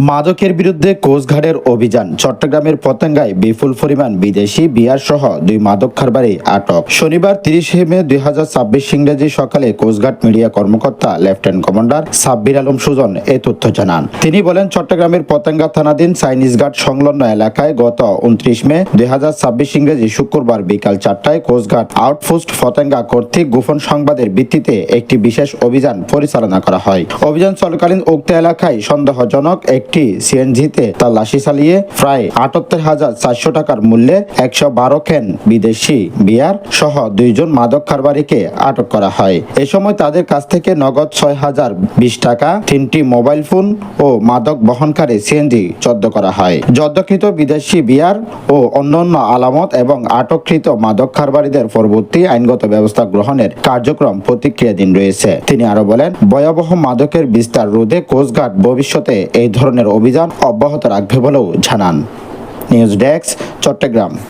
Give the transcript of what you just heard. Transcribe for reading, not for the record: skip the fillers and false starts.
মাদকের বিরুদ্ধে কোস্টগার্ডের অভিযান। চট্টগ্রামের পতেঙ্গায় বিপুল পরিমাণ বিদেশি বিয়ার সহ 2 মাদক কারবারি আটক। শনিবার 30 মে 2026 ইংরেজি সকালে কোস্টগার্ড মিডিয়া কর্মকর্তা লেফটেন্যান্ট কমান্ডার সাব্বির আলম সুজন এ তথ্য জানান। তিনি বলেন, চট্টগ্রামের পতেঙ্গা থানাধীন চাইনিজ ঘাট সংলগ্ন এলাকায় গত 29 মে 2026 ইংরেজি শুক্রবার বিকাল 4টায় কোস্টগার্ড আউটপোস্ট পতেঙ্গা কর্তৃক গোপন সংবাদের ভিত্তিতে একটি বিশেষ অভিযান পরিচালনা করা হয়। অভিযান চলাকালীন উক্ত এলাকায় সন্দেহজনক একটি সিএনজিতে তল্লাশি চালিয়ে প্রায় ৭৮,৪০০ টাকার মূল্যে 112 ক্যান বিদেশি বিয়ার সহ 2 জন মাদক কারবারিকে আটক করা হয়। এ সময় তাদের কাছ থেকে নগদ 6,020 টাকা, 3টি মোবাইল ফোন ও মাদক বহনকারী সিএনজি জব্দ করা হয়। জব্দকৃত বিদেশি বিয়ার ও অন্যান্য আলামত এবং আটককৃত মাদক কারবারিদের পরবর্তী আইনগত ব্যবস্থা গ্রহণের কার্যক্রম প্রতিক্রিয়াধীন রয়েছে। তিনি আরো বলেন, ভয়াবহ মাদকের বিস্তার রোধে কোস্টগার্ড ভবিষ্যতে এই ধরনের অভিযান অব্যাহত রাখবে বলেও জানান। News desk, Chittagong.